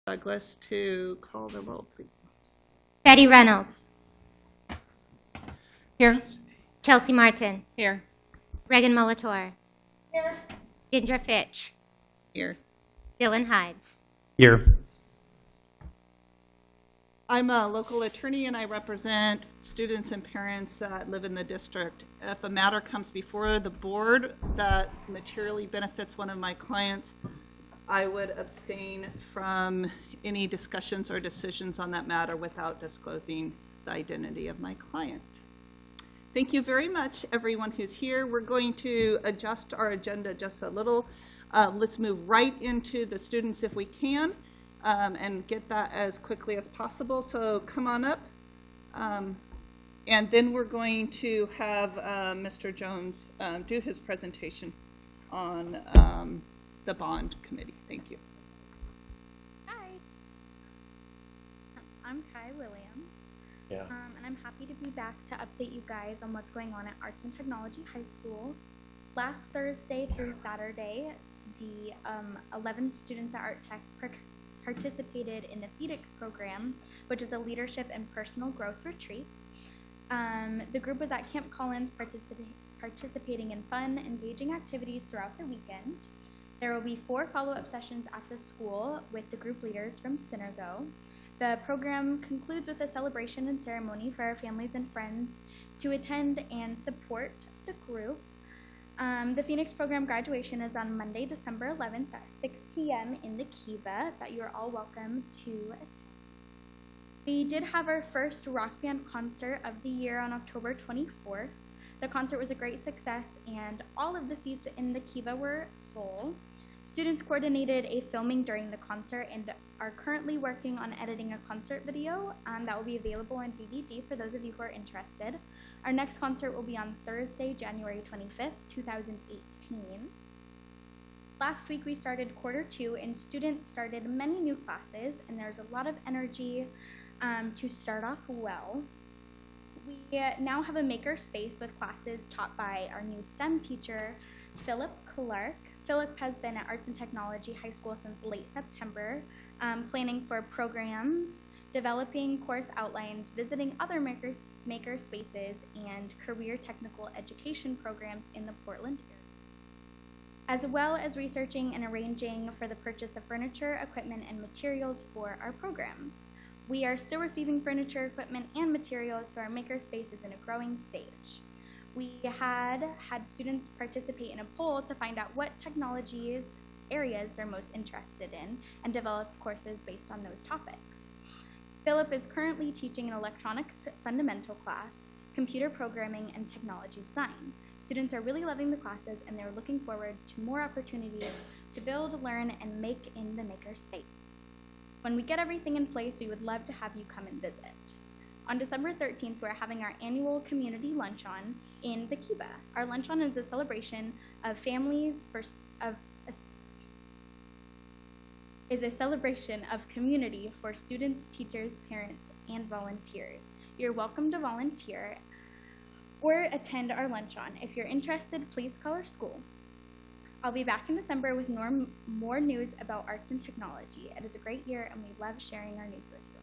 Douglas to call the roll, please. Betty Reynolds. Here. Chelsea Martin. Here. Regan Molitor. Here. Ginger Fitch. Here. Dylan Hides. Here. I'm a local attorney and I represent students and parents that live in the district. If a matter comes before the board that materially benefits one of my clients, I would abstain from any discussions or decisions on that matter without disclosing the identity of my client. Thank you very much, everyone who's here. We're going to adjust our agenda just a little. Let's move right into the students if we can. And get that as quickly as possible. So come on up. And then we're going to have Mr. Jones do his presentation on the bond committee. Thank you. Hi. I'm Kai Williams. Yeah. And I'm happy to be back to update you guys on what's going on at Arts and Technology High School. Last Thursday through Saturday, the 11 students at Art Tech participated in the Phoenix program, which is a leadership and personal growth retreat. The group was at Camp Collins participating in fun, engaging activities throughout the weekend. There will be 4 follow-up sessions after school with the group leaders from Synergo. The program concludes with a celebration and ceremony for our families and friends to attend and support the group. The Phoenix program graduation is on Monday, December 11th at 6 p.m. in the Kiva that you are all welcome to attend. We did have our first rock band concert of the year on October 24th. The concert was a great success and all of the seats in the Kiva were full. Students coordinated a filming during the concert and are currently working on editing a concert video that will be available on DVD for those of you who are interested. Our next concert will be on Thursday, January 25th, 2018. Last week we started quarter 2 and students started many new classes and there's a lot of energy to start off well. We now have a maker space with classes taught by our new STEM teacher, Philip Clark. Philip has been at Arts and Technology High School since late September, planning for programs, developing course outlines, visiting other maker spaces, and career technical education programs in the Portland area, as well as researching and arranging for the purchase of furniture, equipment, and materials for our programs. We are still receiving furniture, equipment, and materials, so our maker space is in a growing stage. We had students participate in a poll to find out what technologies areas they're most interested in and develop courses based on those topics. Philip is currently teaching an electronics fundamental class, computer programming, and technology design. Students are really loving the classes and they're looking forward to more opportunities to build, learn, and make in the maker space. When we get everything in place, we would love to have you come and visit. On December 13th, we're having our annual community luncheon in the Kiva. Our luncheon is a celebration of community for students, teachers, parents, and volunteers. You're welcome to volunteer or attend our luncheon. If you're interested, please call our school. I'll be back in December with more news about arts and technology. It is a great year and we love sharing our news with you.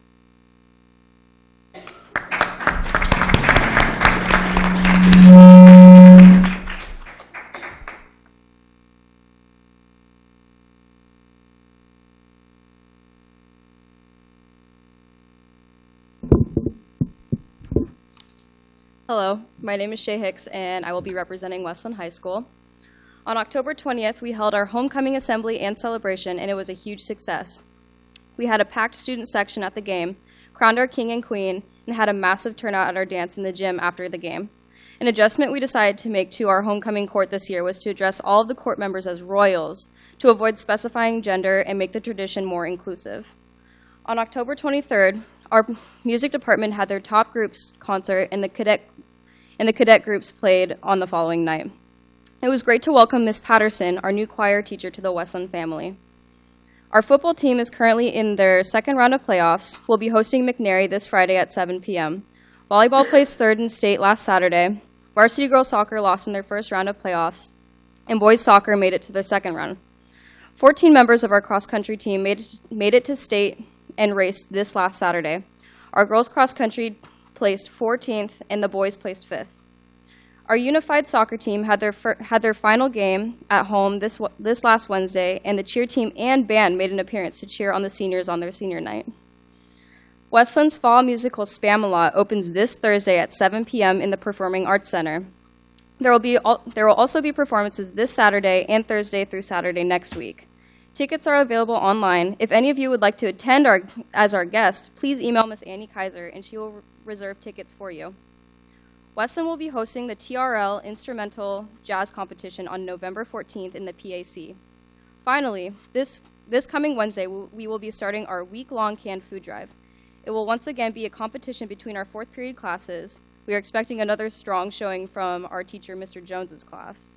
Hello, my name is Shay Hicks, and I will be representing Westland High School. On October 20th, we held our homecoming assembly and celebration, and it was a huge success. We had a packed student section at the game, crowned our king and queen, and had a massive turnout at our dance in the gym after the game. An adjustment we decided to make to our homecoming court this year was to address all of the court members as royals to avoid specifying gender and make the tradition more inclusive. On October 23rd, our music department had their top groups concert, and the cadet groups played on the following night. It was great to welcome Miss Patterson, our new choir teacher, to the Westland family. Our football team is currently in their second round of playoffs. We'll be hosting McNary this Friday at 7 p.m. Volleyball placed third in state last Saturday. Varsity girls soccer lost in their first round of playoffs, and boys soccer made it to their second round. 14 members of our cross-country team made it to state and raced this last Saturday. Our girls cross-country placed 14th and the boys placed 5th. Our unified soccer team had their final game at home this last Wednesday, and the cheer team and band made an appearance to cheer on the seniors on their senior night. Westland's fall musical Spam-A-Lot opens this Thursday at 7 p.m. in the Performing Arts Center. There will also be performances this Saturday and Thursday through Saturday next week. Tickets are available online. If any of you would like to attend as our guest, please email Miss Annie Kaiser, and she will reserve tickets for you. Westland will be hosting the TRL Instrumental Jazz Competition on November 14th in the PAC. Finally, this coming Wednesday, we will be starting our week-long canned food drive. It will once again be a competition between our 4th period classes. We are expecting another strong showing from our teacher, Mr. Jones's class.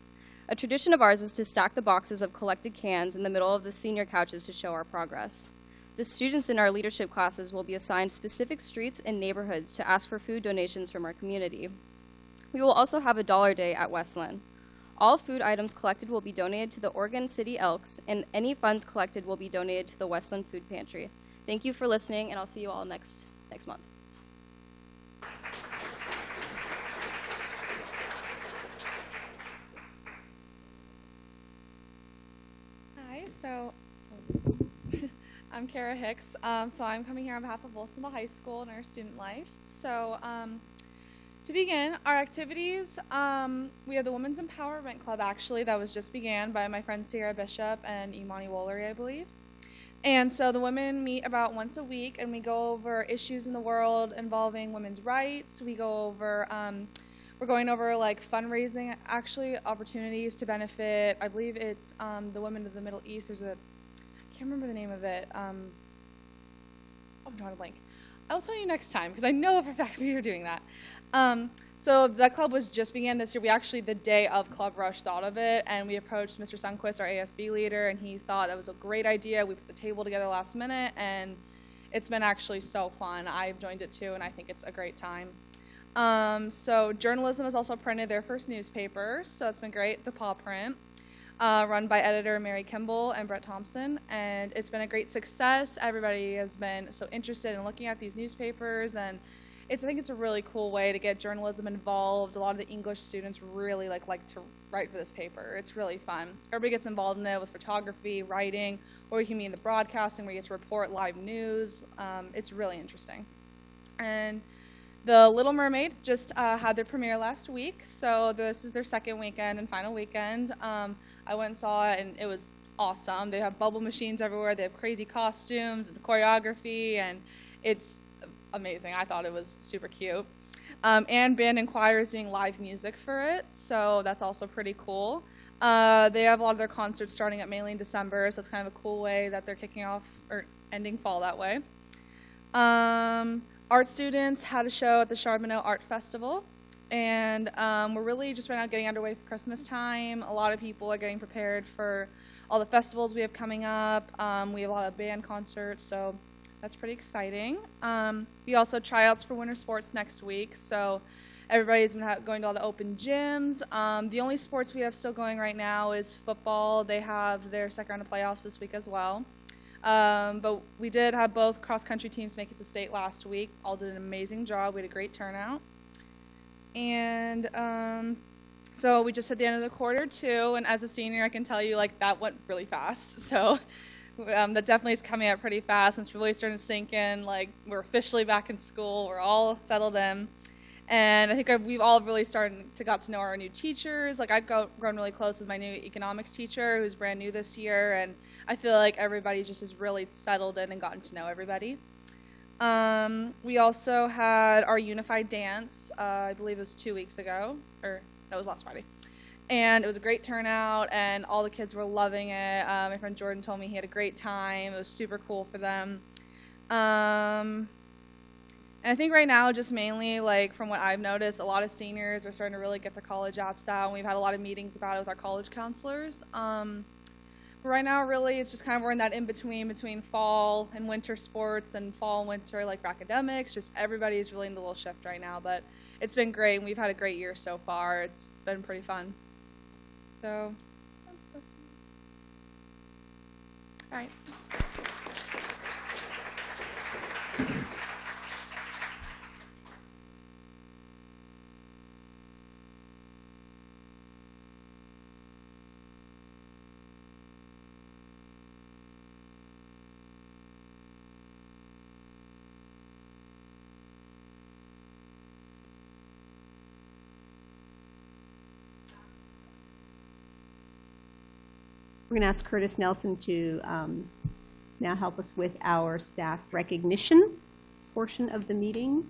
A tradition of ours is to stack the boxes of collected cans in the middle of the senior couches to show our progress. The students in our leadership classes will be assigned specific streets and neighborhoods to ask for food donations from our community. We will also have a dollar day at Westland. All food items collected will be donated to the Oregon City Elks, and any funds collected will be donated to the Westland Food Pantry. Thank you for listening, and I'll see you all next month. Hi, so I'm Kara Hicks. So I'm coming here on behalf of Wilsonville High School and our student life. So to begin, our activities, we have the Women's Empowerment Club, actually, that was just began by my friend Sierra Bishop and Imani Woolery, I believe. And so the women meet about once a week, and we go over issues in the world involving women's rights. We go over, we're going over like fundraising, actually, opportunities to benefit, I believe it's the women of the Middle East. There's I can't remember the name of it. I'm drawing a blank. I'll tell you next time, because I know for a fact we are doing that. So the club was just began this year. We actually, the day of Club Rush, thought of it, and we approached Mr. Sundquist, our ASB leader, and he thought that was a great idea. We put the table together last minute, and it's been actually so fun. I've joined it too, and I think it's a great time. So Journalism has also printed their first newspaper, so it's been great, the Paw Print, run by editor Mary Kimball and Brett Thompson, and it's been a great success. Everybody has been so interested in looking at these newspapers, and I think it's a really cool way to get journalism involved. A lot of the English students really like to write for this paper. It's really fun. Everybody gets involved in it with photography, writing, or you can be in the broadcasting where you get to report live news. It's really interesting. And The Little Mermaid just had their premiere last week, so this is their second weekend and final weekend. I went and saw it, and it was awesome. They have bubble machines everywhere. They have crazy costumes and choreography, and it's amazing. I thought it was super cute. And Band and Choir is doing live music for it, so that's also pretty cool. They have a lot of their concerts starting up mainly in December, so that's kind of a cool way that they're kicking off or ending fall that way. Art students had a show at the Charbonneau Art Festival, and we're really just right now getting underway for Christmas time. A lot of people are getting prepared for all the festivals we have coming up. We have a lot of band concerts, so that's pretty exciting. We also have tryouts for winter sports next week, so everybody's been going to all the open gyms. The only sports we have still going right now is football. They have their second round of playoffs this week as well. But we did have both cross-country teams make it to state last week. All did an amazing job. We had a great turnout. And so we just hit the end of the quarter, too, and as a senior, I can tell you, like, that went really fast. So that definitely is coming up pretty fast, and it's really starting to sink in. Like, we're officially back in school. We're all settled in. And I think we've all really started to got to know our new teachers. Like, I've grown really close with my new economics teacher, who's brand new this year, and I feel like everybody just has really settled in and gotten to know everybody. We also had our unified dance, I believe it was 2 weeks ago, or that was last Friday. And it was a great turnout, and all the kids were loving it. My friend Jordan told me he had a great time. It was super cool for them. And I think right now, just mainly, like, from what I've noticed, a lot of seniors are starting to really get their college apps out, and we've had a lot of meetings about it with our college counselors. But right now, really, it's just kind of we're in that in-between between fall and winter sports and fall and winter, like, for academics. Just everybody's really in the little shift right now, but it's been great, and we've had a great year so far. It's been pretty fun. So, All right. We're going to ask Curtis Nelson to now help us with our staff recognition portion of the meeting.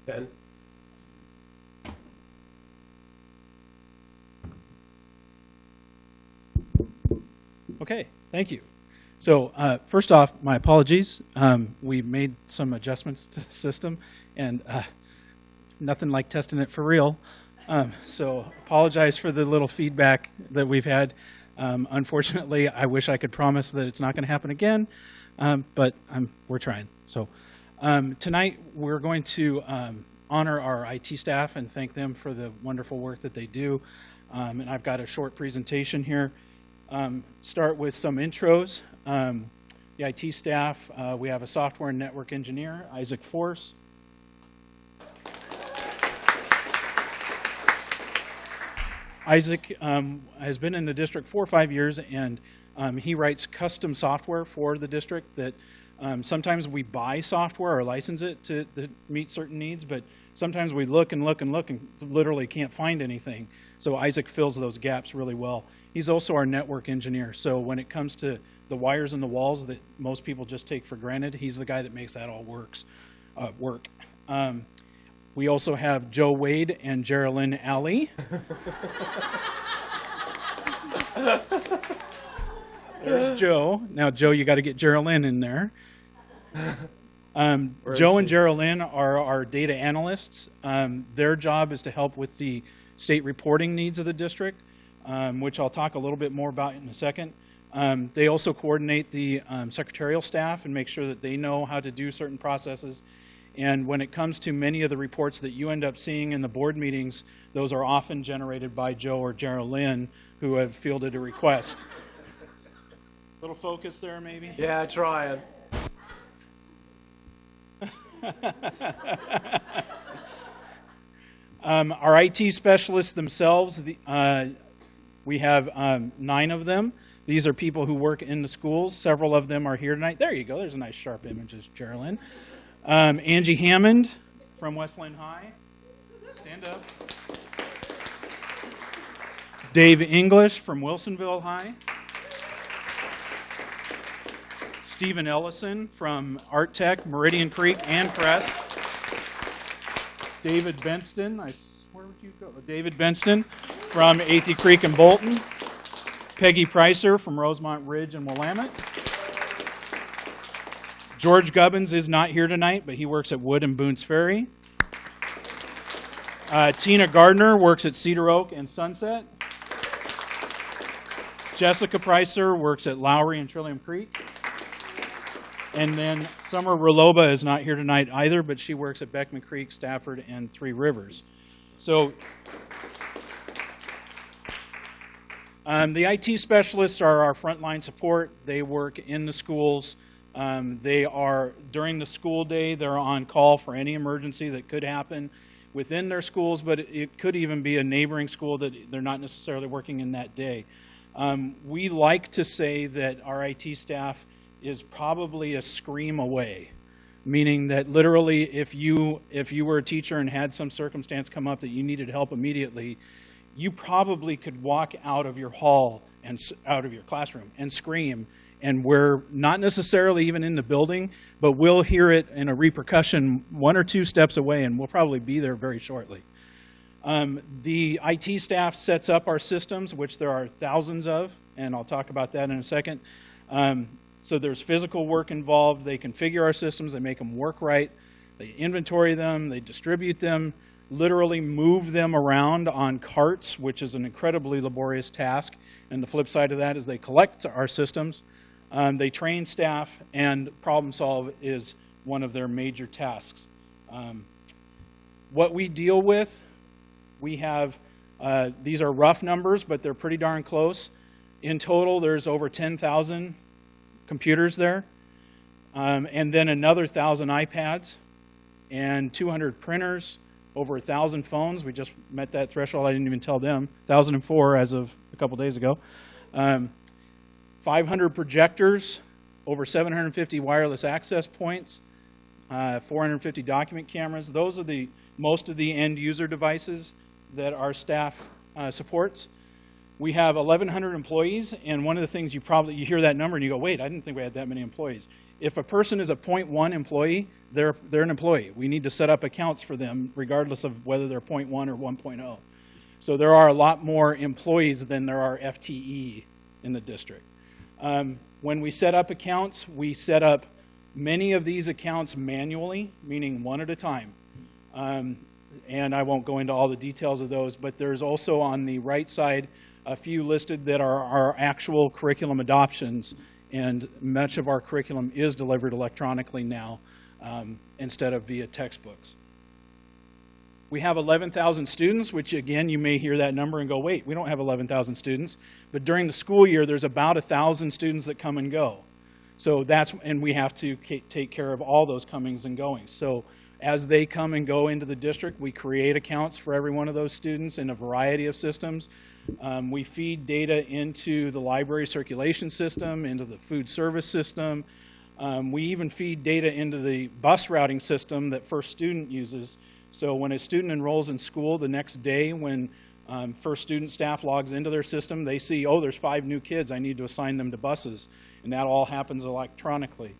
Ben? Okay, thank you. So first off, my apologies. We made some adjustments to the system, and nothing like testing it for real. So apologize for the little feedback that we've had. Unfortunately, I wish I could promise that it's not going to happen again, but we're trying. So tonight we're going to honor our IT staff and thank them for the wonderful work that they do. And I've got a short presentation here. Start with some intros. The IT staff, we have a software and network engineer, Isaac Force. Isaac has been in the district 4 or 5 years, and he writes custom software for the district that sometimes we buy software or license it to meet certain needs, but sometimes we look and look and look and literally can't find anything. So Isaac fills those gaps really well. He's also our network engineer. So when it comes to the wires in the walls that most people just take for granted, he's the guy that makes that all work. We also have Joe Wade and Geraldine Alley. There's Joe. Now, Joe, you got to get Geraldine in there. Joe and Geraldine are our data analysts. Their job is to help with the state reporting needs of the district, which I'll talk a little bit more about in a second. They also coordinate the secretarial staff and make sure that they know how to do certain processes. And when it comes to many of the reports that you end up seeing in the board meetings, those are often generated by Joe or Geraldine, who have fielded a request. Little focus there, maybe? Yeah, trying. Our IT specialists themselves, we have 9 of them. These are people who work in the schools. Several of them are here tonight. There you go. There's a nice sharp image of Geraldine. Angie Hammond from West Linn High. Stand up. Dave English from Wilsonville High. Stephen Ellison from Art Tech, Meridian Creek, and Crest. David Benston, where would you go? David Benston from Athey Creek and Bolton. Peggy Pricer from Rosemont Ridge and Willamette. George Gubbins is not here tonight, but he works at Wood and Boone's Ferry. Tina Gardner works at Cedar Oak and Sunset. Jessica Pricer works at Lowry and Trillium Creek. And then Summer Reloba is not here tonight either, but she works at Beckman Creek, Stafford, and Three Rivers. So the IT specialists are our frontline support. They work in the schools. They are, during the school day, they're on call for any emergency that could happen within their schools, but it could even be a neighboring school that they're not necessarily working in that day. We like to say that our IT staff is probably a scream away, meaning that literally if you were a teacher and had some circumstance come up that you needed help immediately, you probably could walk out of your hall and out of your classroom and scream, and we're not necessarily even in the building, but we'll hear it in a repercussion 1 or 2 steps away, and we'll probably be there very shortly. The IT staff sets up our systems, which there are thousands of, and I'll talk about that in a second. So there's physical work involved. They configure our systems. They make them work right. They inventory them. They distribute them. literally move them around on carts, which is an incredibly laborious task. And the flip side of that is they collect our systems, they train staff, and problem solve is one of their major tasks. What we deal with, we have, these are rough numbers, but they're pretty darn close. In total, there's over 10,000 computers there, and then another 1,000 iPads, and 200 printers, over 1,000 phones. We just met that threshold. I didn't even tell them. 1,004 as of a couple days ago. 500 projectors, over 750 wireless access points, 450 document cameras. Those are most of the end user devices that our staff supports. We have 1,100 employees, and one of the things you hear that number and you go, wait, I didn't think we had that many employees. If a person is a 0.1 employee, they're an employee. We need to set up accounts for them regardless of whether they're 0.1 or 1.0. So there are a lot more employees than there are FTE in the district. When we set up accounts, we set up many of these accounts manually, meaning one at a time. And I won't go into all the details of those, but there's also on the right side a few listed that are our actual curriculum adoptions, and much of our curriculum is delivered electronically now instead of via textbooks. We have 11,000 students, which again, you may hear that number and go, wait, we don't have 11,000 students. But during the school year, there's about 1,000 students that come and go. So and we have to take care of all those comings and goings. So as they come and go into the district, we create accounts for every one of those students in a variety of systems. We feed data into the library circulation system, into the food service system. We even feed data into the bus routing system that First Student uses. So when a student enrolls in school the next day, when First Student staff logs into their system, they see, oh, there's 5 new kids, I need to assign them to buses. And that all happens electronically.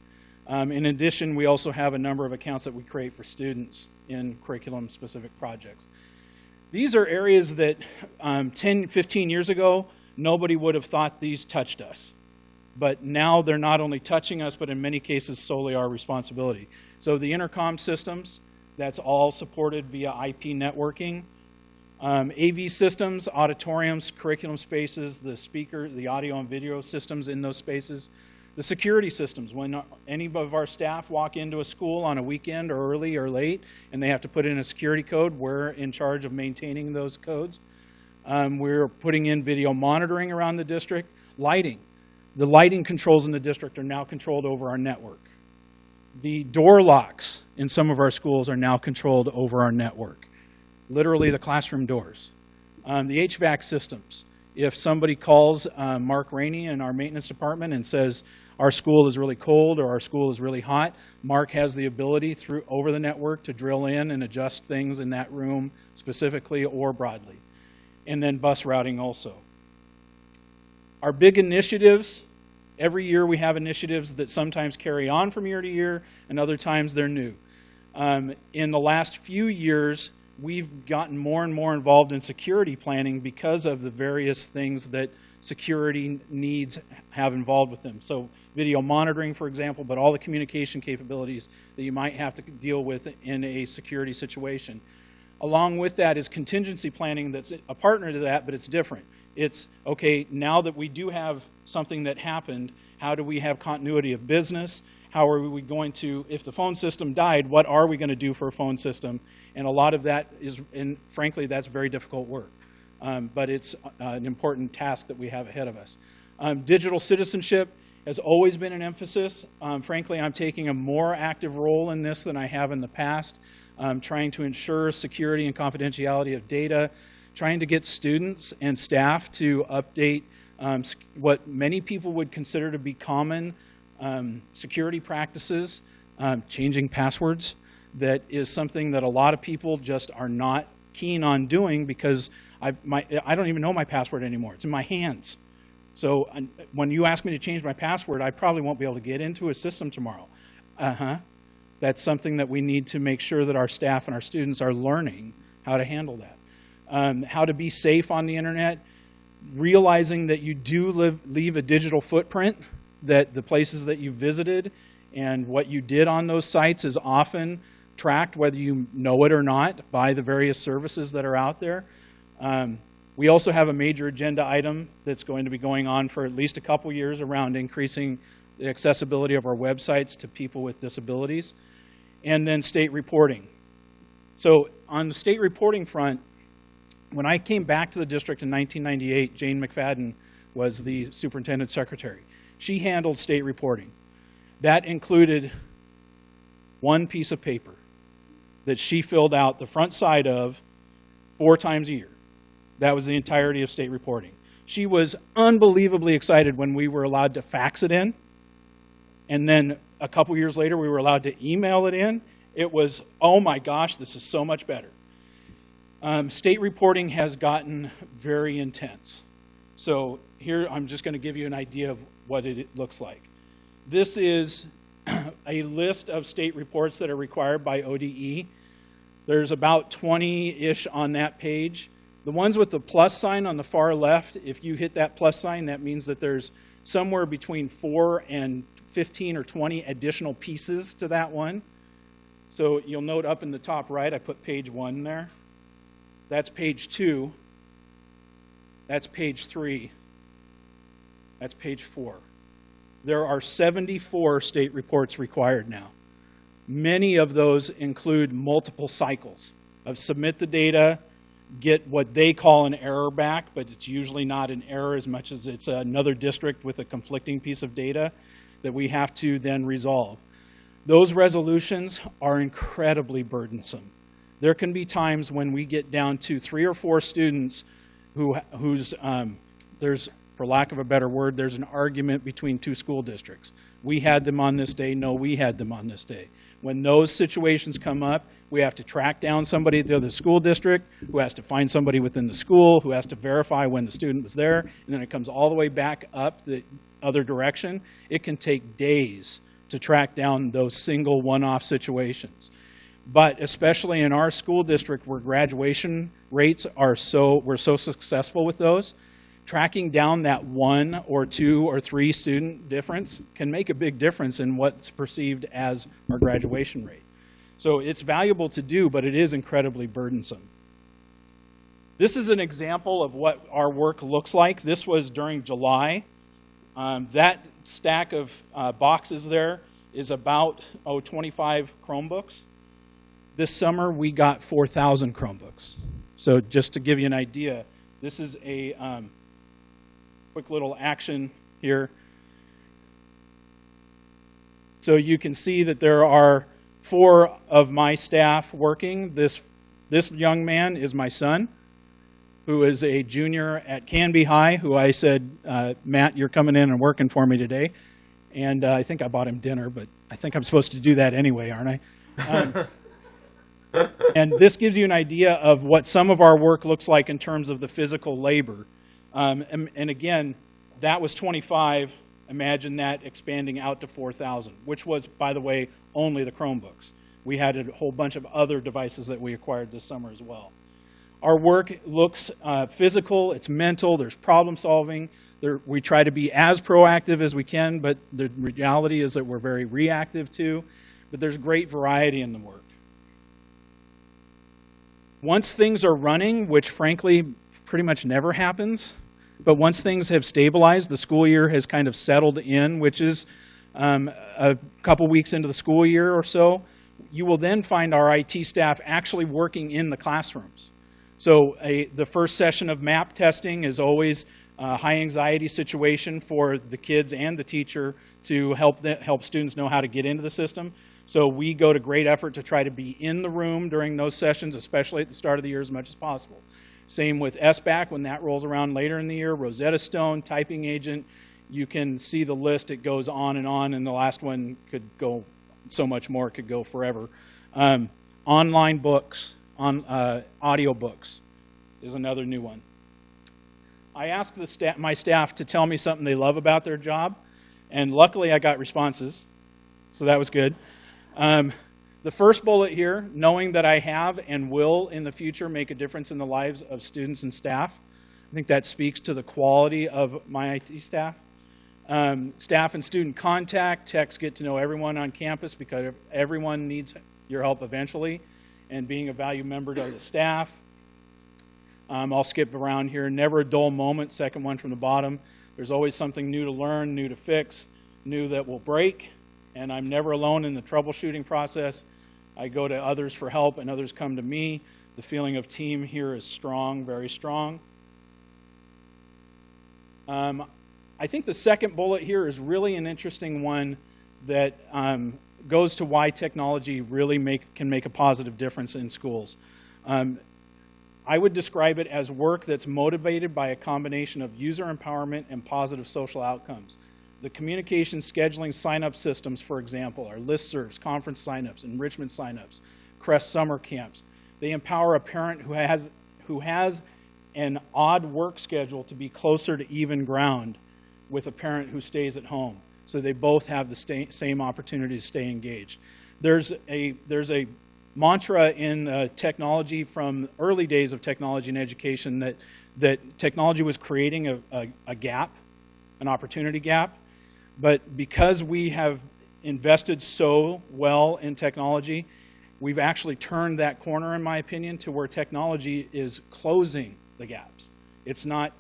In addition, we also have a number of accounts that we create for students in curriculum-specific projects. These are areas that 10, 15 years ago, nobody would have thought these touched us. But now they're not only touching us, but in many cases solely our responsibility. So the intercom systems, that's all supported via IP networking. AV systems, auditoriums, curriculum spaces, the audio and video systems in those spaces. The security systems, when any of our staff walk into a school on a weekend or early or late and they have to put in a security code, we're in charge of maintaining those codes. We're putting in video monitoring around the district. Lighting. The lighting controls in the district are now controlled over our network. The door locks in some of our schools are now controlled over our network. Literally the classroom doors. The HVAC systems. If somebody calls Mark Rainey in our maintenance department and says our school is really cold or our school is really hot, Mark has the ability over the network to drill in and adjust things in that room specifically or broadly. And then bus routing also. Our big initiatives, every year we have initiatives that sometimes carry on from year to year and other times they're new. In the last few years, we've gotten more and more involved in security planning because of the various things that security needs have involved with them. So video monitoring, for example, but all the communication capabilities that you might have to deal with in a security situation. Along with that is contingency planning that's a partner to that, but it's different. It's, okay, now that we do have something that happened, how do we have continuity of business? How are we going to, if the phone system died, what are we going to do for a phone system? And a lot of that is, and frankly, that's very difficult work. But it's an important task that we have ahead of us. Digital citizenship has always been an emphasis. Frankly, I'm taking a more active role in this than I have in the past, trying to ensure security and confidentiality of data, trying to get students and staff to update what many people would consider to be common security practices, changing passwords. That is something that a lot of people just are not keen on doing because I don't even know my password anymore. It's in my hands. So when you ask me to change my password, I probably won't be able to get into a system tomorrow. That's something that we need to make sure that our staff and our students are learning how to handle that. How to be safe on the internet, realizing that you do leave a digital footprint, that the places that you visited and what you did on those sites is often tracked, whether you know it or not, by the various services that are out there. We also have a major agenda item that's going to be going on for at least a couple years around increasing the accessibility of our websites to people with disabilities, and then state reporting. So on the state reporting front, when I came back to the district in 1998, Jane McFadden was the superintendent secretary. She handled state reporting. That included one piece of paper that she filled out the front side of 4 times a year. That was the entirety of state reporting. She was unbelievably excited when we were allowed to fax it in, and then a couple years later we were allowed to email it in. It was, oh my gosh, this is so much better. State reporting has gotten very intense. So here I'm just going to give you an idea of what it looks like. This is a list of state reports that are required by ODE. There's about 20-ish on that page. The ones with the plus sign on the far left, if you hit that plus sign, that means that there's somewhere between 4 and 15 or 20 additional pieces to that one. So you'll note up in the top right, I put page 1 there. That's page 2. That's page 3. That's page 4. There are 74 state reports required now. Many of those include multiple cycles of submit the data, get what they call an error back, but it's usually not an error as much as it's another district with a conflicting piece of data that we have to then resolve. Those resolutions are incredibly burdensome. There can be times when we get down to 3 or 4 students whose there's, for lack of a better word, there's an argument between 2 school districts. We had them on this day, no, we had them on this day. When those situations come up, we have to track down somebody at the other school district, who has to find somebody within the school, who has to verify when the student was there, and then it comes all the way back up the other direction. It can take days to track down those single one-off situations. But especially in our school district where graduation rates are we're so successful with those, tracking down that 1 or 2 or 3 student difference can make a big difference in what's perceived as our graduation rate. So it's valuable to do, but it is incredibly burdensome. This is an example of what our work looks like. This was during July. That stack of boxes there is about 25 Chromebooks. This summer we got 4,000 Chromebooks. So just to give you an idea, this is a quick little action here. So you can see that there are 4 of my staff working. This young man is my son, who is a junior at Canby High, who I said, Matt, you're coming in and working for me today. And I think I bought him dinner, but I think I'm supposed to do that anyway, aren't I? And this gives you an idea of what some of our work looks like in terms of the physical labor. And again, that was 25. Imagine that expanding out to 4,000, which was, by the way, only the Chromebooks. We had a whole bunch of other devices that we acquired this summer as well. Our work looks physical, it's mental, there's problem solving. We try to be as proactive as we can, but the reality is that we're very reactive too. But there's great variety in the work. Once things are running, which frankly pretty much never happens, but once things have stabilized, the school year has kind of settled in, which is a couple weeks into the school year or so, you will then find our IT staff actually working in the classrooms. So the first session of MAP testing is always a high anxiety situation for the kids and the teacher to help students know how to get into the system. So we go to great effort to try to be in the room during those sessions, especially at the start of the year, as much as possible. Same with SBAC when that rolls around later in the year, Rosetta Stone, typing agent. You can see the list. It goes on, and the last one could go so much more. It could go forever. Online books, audio books is another new one. I asked my staff to tell me something they love about their job, and luckily I got responses, so that was good. The first bullet here, knowing that I have and will in the future make a difference in the lives of students and staff. I think that speaks to the quality of my IT staff. Staff and student contact, techs get to know everyone on campus because everyone needs your help eventually, and being a valued member to the staff. I'll skip around here. Never a dull moment, second one from the bottom. There's always something new to learn, new to fix, new that will break, and I'm never alone in the troubleshooting process. I go to others for help, and others come to me. The feeling of team here is strong, very strong. I think the second bullet here is really an interesting one that goes to why technology really can make a positive difference in schools. I would describe it as work that's motivated by a combination of user empowerment and positive social outcomes. The communication scheduling sign-up systems, for example, are listservs, conference sign-ups, enrichment sign-ups, CREST summer camps. They empower a parent who has an odd work schedule to be closer to even ground with a parent who stays at home, so they both have the same opportunity to stay engaged. There's a mantra in technology from early days of technology and education that technology was creating a gap, an opportunity gap, but because we have invested so well in technology, we've actually turned that corner, in my opinion, to where technology is closing the gaps. It's not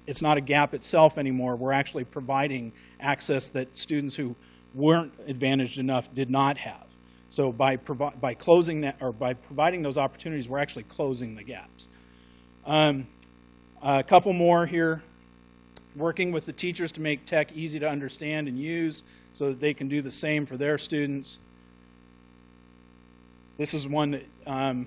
a gap itself anymore. We're actually providing access that students who weren't advantaged enough did not have. So by closing that, or by providing those opportunities, we're actually closing the gaps. A couple more here. Working with the teachers to make tech easy to understand and use so that they can do the same for their students. This is one that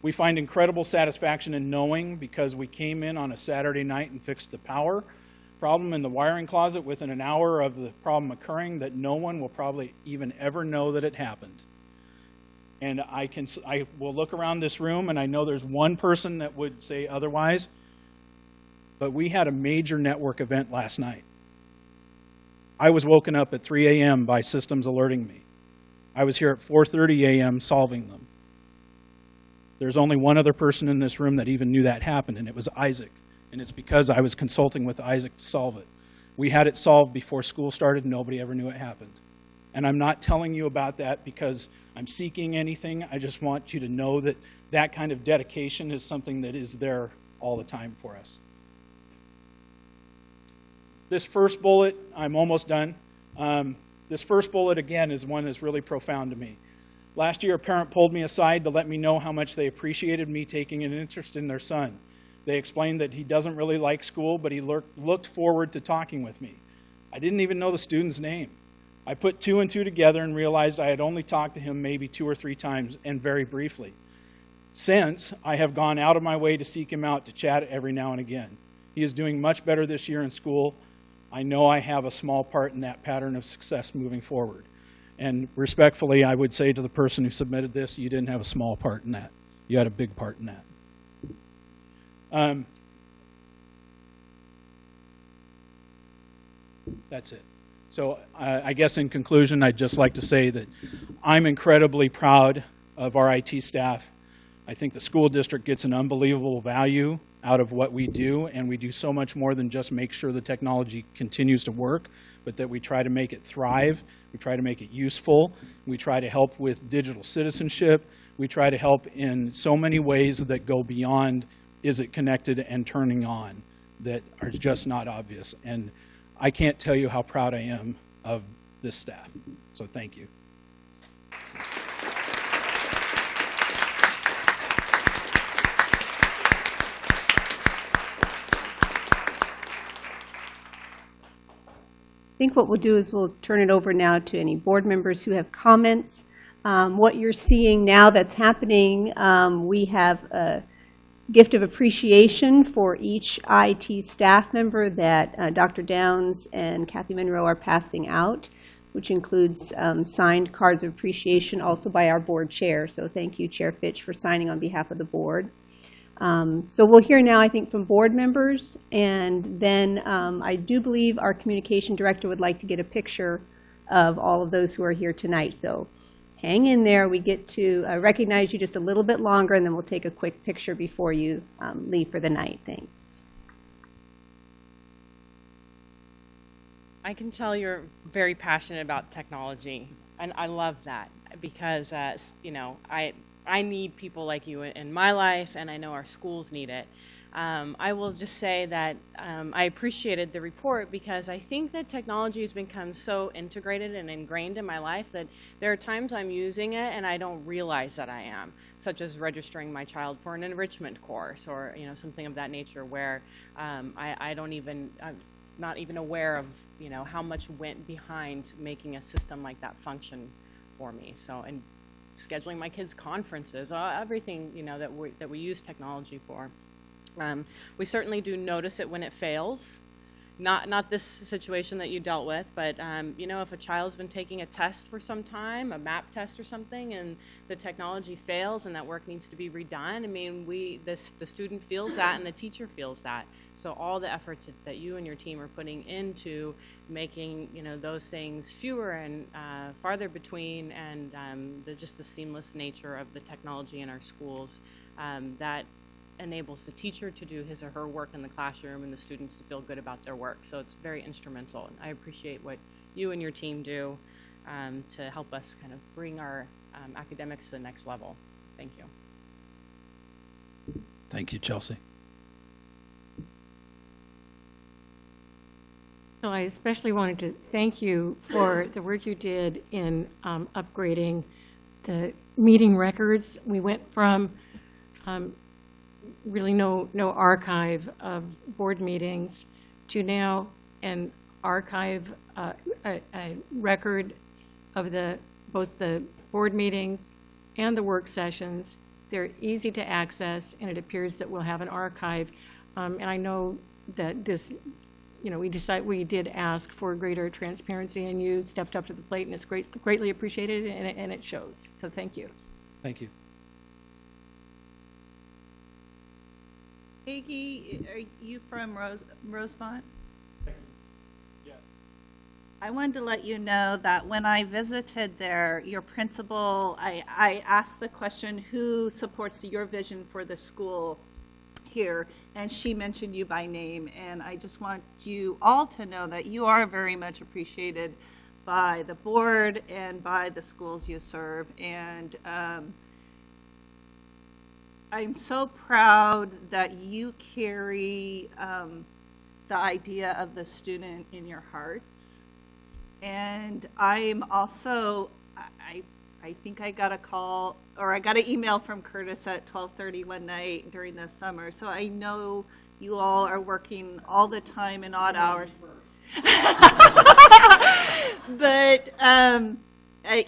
we find incredible satisfaction in knowing, because we came in on a Saturday night and fixed the power problem in the wiring closet within an hour of the problem occurring, that no one will probably even ever know that it happened. And I will look around this room, and I know there's one person that would say otherwise, but we had a major network event last night. I was woken up at 3 a.m. by systems alerting me. I was here at 4:30 a.m. solving them. There's only one other person in this room that even knew that happened, and it was Isaac. And it's because I was consulting with Isaac to solve it. We had it solved before school started, and nobody ever knew it happened. And I'm not telling you about that because I'm seeking anything. I just want you to know that that kind of dedication is something that is there all the time for us. This first bullet, I'm almost done. This first bullet, again, is one that's really profound to me. Last year, a parent pulled me aside to let me know how much they appreciated me taking an interest in their son. They explained that he doesn't really like school, but he looked forward to talking with me. I didn't even know the student's name. I put 2 and 2 together and realized I had only talked to him maybe 2 or 3 times, and very briefly. Since, I have gone out of my way to seek him out to chat every now and again. He is doing much better this year in school. I know I have a small part in that pattern of success moving forward. And respectfully, I would say to the person who submitted this, you didn't have a small part in that. You had a big part in that. That's it. So I guess in conclusion, I'd just like to say that I'm incredibly proud of our IT staff. I think the school district gets an unbelievable value out of what we do, and we do so much more than just make sure the technology continues to work, but that we try to make it thrive, we try to make it useful, we try to help with digital citizenship, we try to help in so many ways that go beyond is it connected and turning on, that are just not obvious. And I can't tell you how proud I am of this staff, so thank you. I think what we'll do is we'll turn it over now to any board members who have comments. What you're seeing now that's happening, we have a gift of appreciation for each IT staff member that Dr. Downs and Kathy Monroe are passing out, which includes signed cards of appreciation also by our board chair. So thank you, Chair Fitch, for signing on behalf of the board. So we'll hear now, I think, from board members, and then I do believe our communication director would like to get a picture of all of those who are here tonight. So hang in there. We get to recognize you just a little bit longer, and then we'll take a quick picture before you leave for the night. Thanks. I can tell you're very passionate about technology. And I love that because, you know, I need people like you in my life, and I know our schools need it. I will just say that I appreciated the report because I think that technology has become so integrated and ingrained in my life that there are times I'm using it and I don't realize that I am, such as registering my child for an enrichment course or, you know, something of that nature where I'm not even aware of, you know, how much went behind making a system like that function for me. So, and scheduling my kids' conferences, everything, you know, that we use technology for. We certainly do notice it when it fails. Not this situation that you dealt with, but you know, if a child's been taking a test for some time, a MAP test or something, and the technology fails and that work needs to be redone, I mean, the student feels that and the teacher feels that. So all the efforts that you and your team are putting into making, you know, those things fewer and farther between, and just the seamless nature of the technology in our schools, that enables the teacher to do his or her work in the classroom and the students to feel good about their work. So it's very instrumental, and I appreciate what you and your team do to help us kind of bring our academics to the next level. Thank you. Thank you, Chelsea. So I especially wanted to thank you for the work you did in upgrading the meeting records. We went from really no archive of board meetings to now an archive, a record of both the board meetings and the work sessions. They're easy to access, and it appears that we'll have an archive. And I know that this, you know, we did ask for greater transparency, and you stepped up to the plate, and it's greatly appreciated, and it shows. So thank you. Thank you. Peggy, are you from Rosemont? Yes. I wanted to let you know that when I visited there, your principal, I asked the question, who supports your vision for the school here? And she mentioned you by name. And I just want you all to know that you are very much appreciated by the board and by the schools you serve. And I'm so proud that you carry the idea of the student in your hearts. And I'm also, I think I got a call, or I got an email from Curtis at 12:30 one night during the summer. So I know you all are working all the time in odd hours. But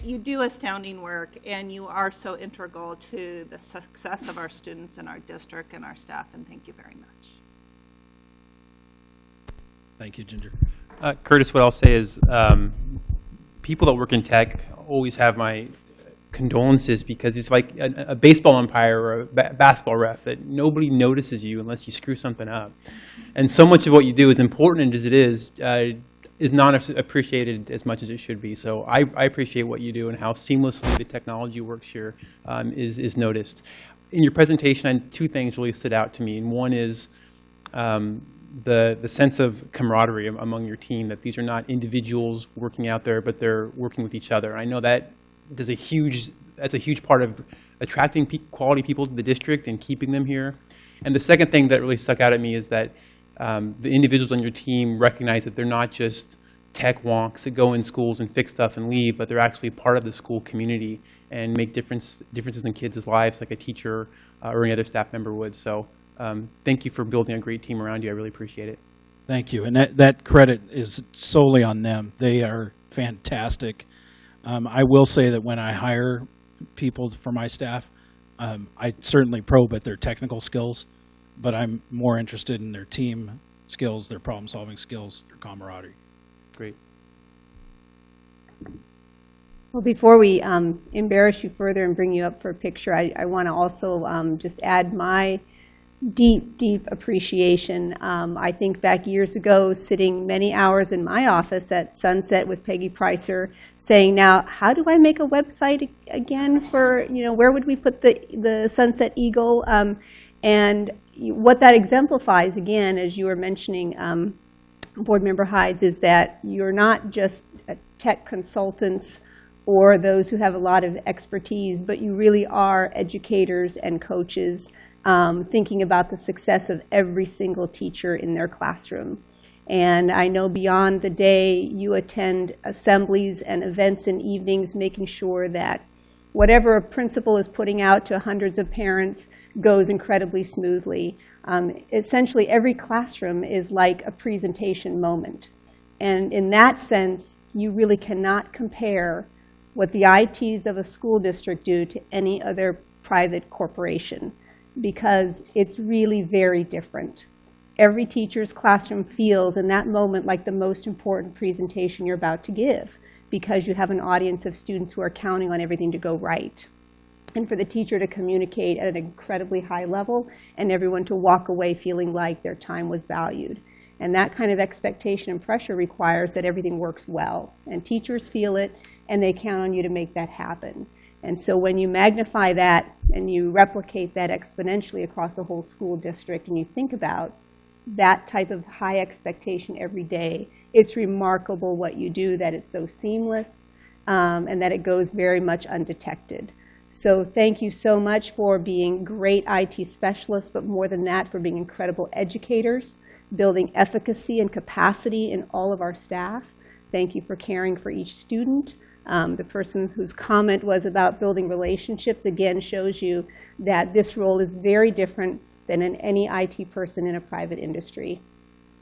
you do astounding work, and you are so integral to the success of our students in our district and our staff, and thank you very much. Thank you, Ginger. Curtis, what I'll say is people that work in tech always have my condolences, because it's like a baseball umpire or a basketball ref that nobody notices you unless you screw something up. And so much of what you do, as important as it is not appreciated as much as it should be. So I appreciate what you do and how seamlessly the technology works here is noticed. In your presentation, two things really stood out to me. And one is the sense of camaraderie among your team, that these are not individuals working out there, but they're working with each other. I know that's a huge part of attracting quality people to the district and keeping them here. And the second thing that really stuck out at me is that the individuals on your team recognize that they're not just tech wonks that go in schools and fix stuff and leave, but they're actually part of the school community and make differences in kids' lives like a teacher or any other staff member would. So thank you for building a great team around you. I really appreciate it. Thank you. And that credit is solely on them. They are fantastic. I will say that when I hire people for my staff, I certainly probe at their technical skills, but I'm more interested in their team skills, their problem-solving skills, their camaraderie. Great. Well, before we embarrass you further and bring you up for a picture, I want to also just add my deep, deep appreciation. I think back years ago, sitting many hours in my office at Sunset with Peggy Pricer, saying, now, how do I make a website again for, where would we put the Sunset Eagle? And what that exemplifies, again, as you were mentioning, Board Member Hides, is that you're not just tech consultants or those who have a lot of expertise, but you really are educators and coaches thinking about the success of every single teacher in their classroom. And I know beyond the day, you attend assemblies and events and evenings, making sure that whatever a principal is putting out to hundreds of parents goes incredibly smoothly. Essentially, every classroom is like a presentation moment. And in that sense, you really cannot compare what the ITs of a school district do to any other private corporation, because it's really very different. Every teacher's classroom feels in that moment like the most important presentation you're about to give, because you have an audience of students who are counting on everything to go right. And for the teacher to communicate at an incredibly high level and everyone to walk away feeling like their time was valued. And that kind of expectation and pressure requires that everything works well. And teachers feel it, and they count on you to make that happen. And so when you magnify that and you replicate that exponentially across a whole school district, and you think about that type of high expectation every day, it's remarkable what you do, that it's so seamless, and that it goes very much undetected. So thank you so much for being great IT specialists, but more than that, for being incredible educators, building efficacy and capacity in all of our staff. Thank you for caring for each student. The person whose comment was about building relationships, again, shows you that this role is very different than in any IT person in a private industry.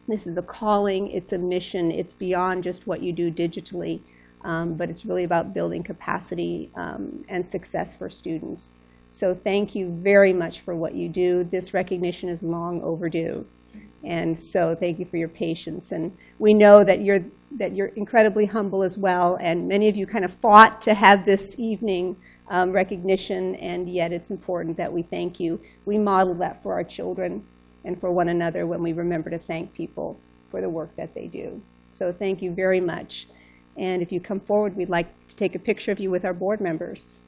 This is a calling, it's a mission, it's beyond just what you do digitally, but it's really about building capacity and success for students. So thank you very much for what you do. This recognition is long overdue. And so thank you for your patience. And we know that you're incredibly humble as well, and many of you kind of fought to have this evening recognition, and yet it's important that we thank you. We model that for our children and for one another when we remember to thank people for the work that they do. So thank you very much. And if you come forward, we'd like to take a picture of you with our board members.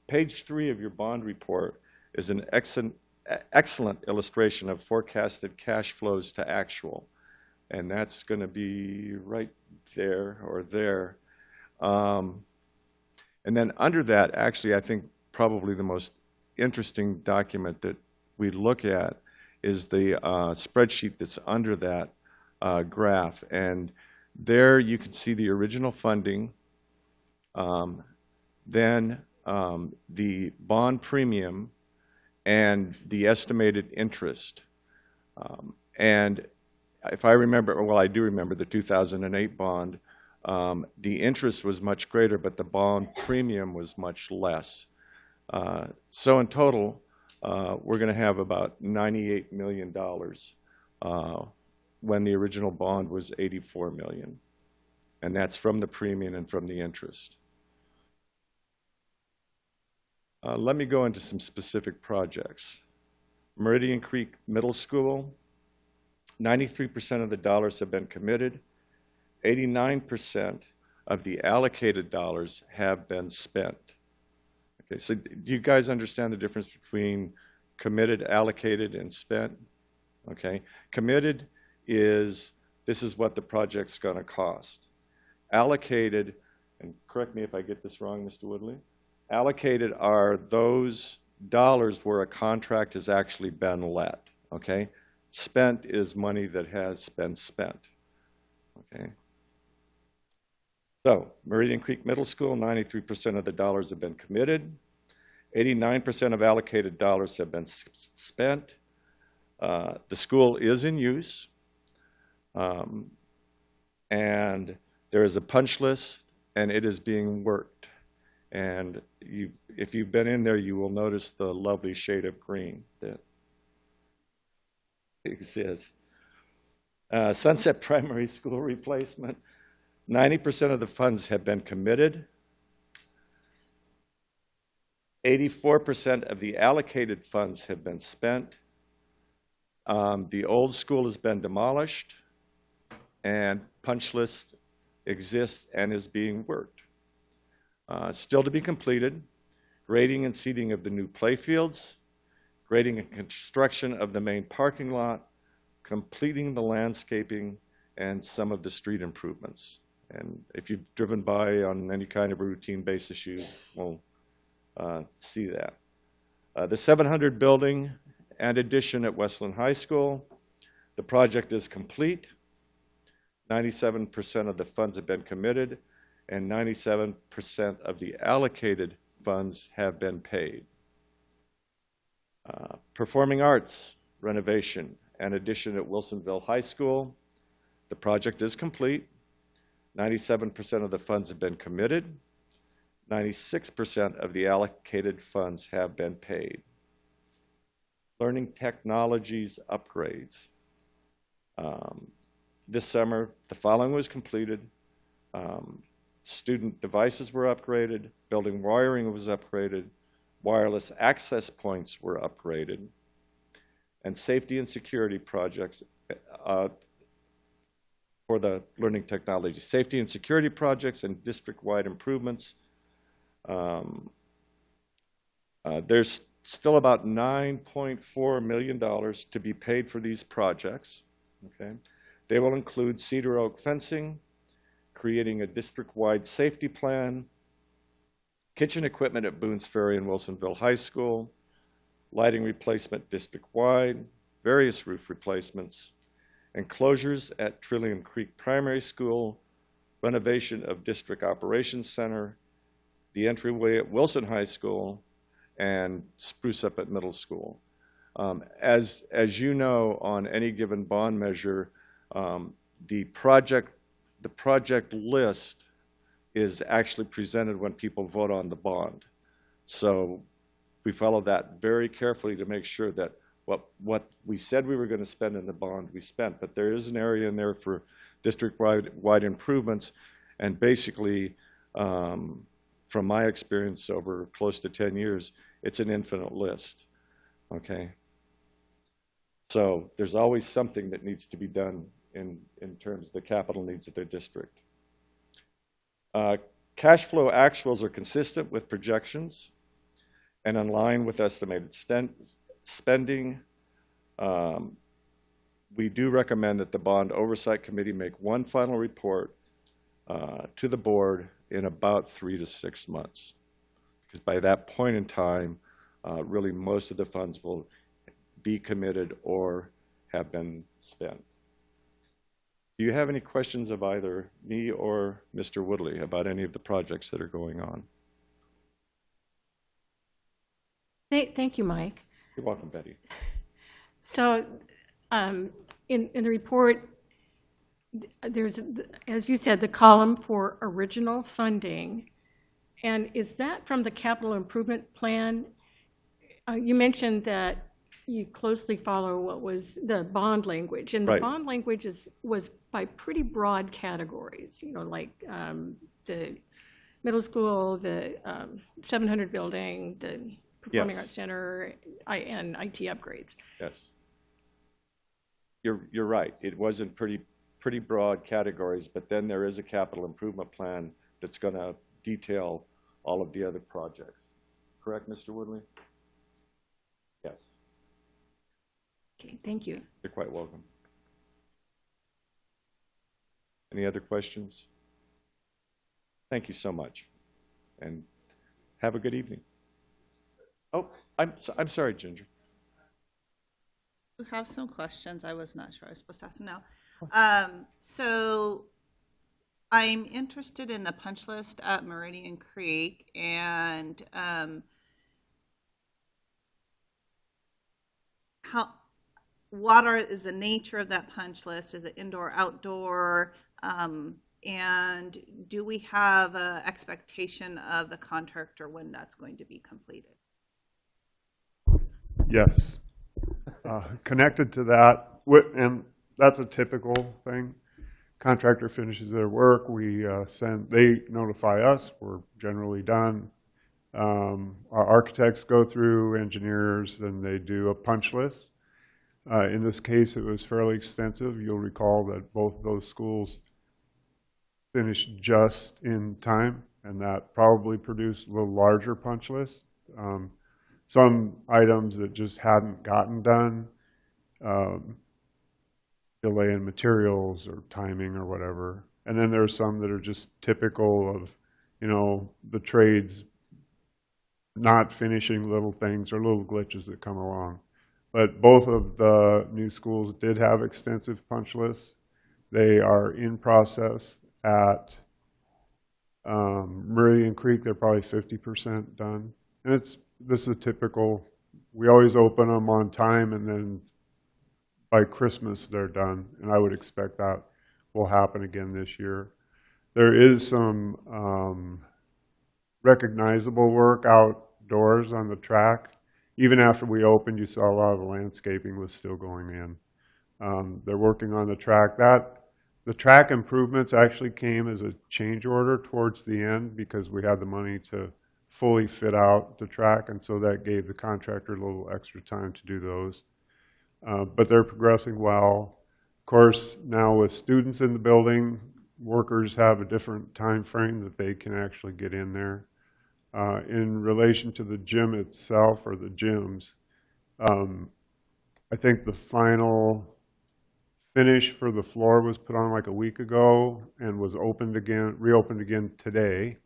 Page 3 of your bond report is an excellent illustration of forecasted cash flows to actual. And that's going to be right there or there. And then under that, actually, I think probably the most interesting document that we look at is the spreadsheet that's under that graph. And there you can see the original funding, then the bond premium, and the estimated interest. And if I remember, well, I do remember the 2008 bond, the interest was much greater, but the bond premium was much less. So in total, we're going to have about $98 million when the original bond was $84 million. And that's from the premium and from the interest. Let me go into some specific projects. Meridian Creek Middle School, 93% of the dollars have been committed. 89% of the allocated dollars have been spent. Okay, so do you guys understand the difference between committed, allocated, and spent? Okay, committed is, this is what the project's going to cost. Allocated, and correct me if I get this wrong, Mr. Woodley, allocated are those dollars where a contract has actually been let, okay? Spent is money that has been spent, okay? So, Meridian Creek Middle School, 93% of the dollars have been committed. 89% of allocated dollars have been spent. The school is in use. And there is a punch list, and it is being worked. And if you've been in there, you will notice the lovely shade of green that exists. Sunset Primary School replacement, 90% of the funds have been committed. 84% of the allocated funds have been spent. The old school has been demolished, and punch list exists and is being worked. Still to be completed, grading and seeding of the new playfields, grading and construction of the main parking lot, completing the landscaping, and some of the street improvements. And if you've driven by on any kind of a routine basis, you will see that. The 700 building and addition at Westland High School, the project is complete. 97% of the funds have been committed, and 97% of the allocated funds have been paid. Performing arts renovation and addition at Wilsonville High School, the project is complete. 97% of the funds have been committed. 96% of the allocated funds have been paid. Learning technologies upgrades. This summer, the following was completed. Student devices were upgraded, building wiring was upgraded, wireless access points were upgraded, and safety and security projects for the learning technology. Safety and security projects and district-wide improvements. There's still about $9.4 million to be paid for these projects. Okay? They will include cedar oak fencing, creating a district-wide safety plan, kitchen equipment at Boones Ferry and Wilsonville High School, lighting replacement district-wide, various roof replacements, enclosures at Trillium Creek Primary School, renovation of District Operations Center, the entryway at Wilson High School, and spruce up at middle school. As you know, on any given bond measure, the project list is actually presented when people vote on the bond. So we follow that very carefully to make sure that what we said we were going to spend in the bond, we spent. But there is an area in there for district-wide improvements, and basically, from my experience over close to 10 years, it's an infinite list, okay? So there's always something that needs to be done in terms of the capital needs of their district. Cash flow actuals are consistent with projections and in line with estimated spending. We do recommend that the Bond Oversight Committee make one final report to the board in about 3 to 6 months. Because by that point in time, really most of the funds will be committed or have been spent. Do you have any questions of either me or Mr. Woodley about any of the projects that are going on? Thank you, Mike. You're welcome, Betty. So in the report, there's, as you said, the column for original funding. And is that from the capital improvement plan? You mentioned that you closely follow what was the bond language. And the Right. bond language was by pretty broad categories, you know, like the middle school, the 700 building, the Performing Yes. Arts Center, and IT upgrades. Yes. You're right. It was in pretty broad categories, but then there is a capital improvement plan that's going to detail all of the other projects. Correct, Mr. Woodley? Yes. Okay, thank you. You're quite welcome. Any other questions? Thank you so much, and have a good evening. Oh, I'm sorry, Ginger. We have some questions. I was not sure I was supposed to ask them now. So I'm interested in the punch list at Meridian Creek, and what is the nature of that punch list? Is it indoor, outdoor? And do we have an expectation of the contractor when that's going to be completed? Yes. Connected to that, and that's a typical thing. Contractor finishes their work, they notify us, we're generally done. Our architects go through, engineers, and they do a punch list. In this case, it was fairly extensive. You'll recall that both of those schools finished just in time, and that probably produced a little larger punch list. Some items that just hadn't gotten done, delay in materials or timing or whatever. And then there's some that are just typical of, you know, the trades not finishing little things or little glitches that come along. But both of the new schools did have extensive punch lists. They are in process at Meridian Creek. They're probably 50% done. And this is a typical, we always open them on time, and then by Christmas they're done. And I would expect that will happen again this year. There is some recognizable work outdoors on the track. Even after we opened, you saw a lot of the landscaping was still going in. They're working on the track. The track improvements actually came as a change order towards the end because we had the money to fully fit out the track, and so that gave the contractor a little extra time to do those. But they're progressing well. Of course, now with students in the building, workers have a different time frame that they can actually get in there. In relation to the gym itself, or the gyms, I think the final finish for the floor was put on like a week ago and was reopened again today.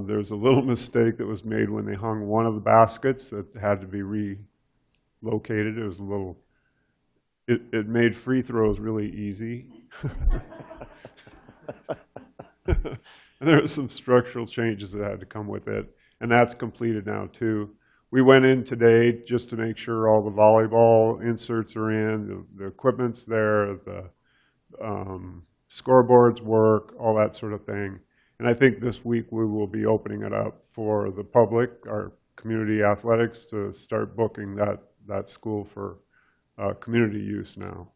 There's a little mistake that was made when they hung one of the baskets that had to be relocated. It was a little, it made free throws really easy. And there were some structural changes that had to come with it, and that's completed now too. We went in today just to make sure all the volleyball inserts are in, the equipment's there, the scoreboards work, all that sort of thing. And I think this week we will be opening it up for the public, our community athletics, to start booking that school for community use now.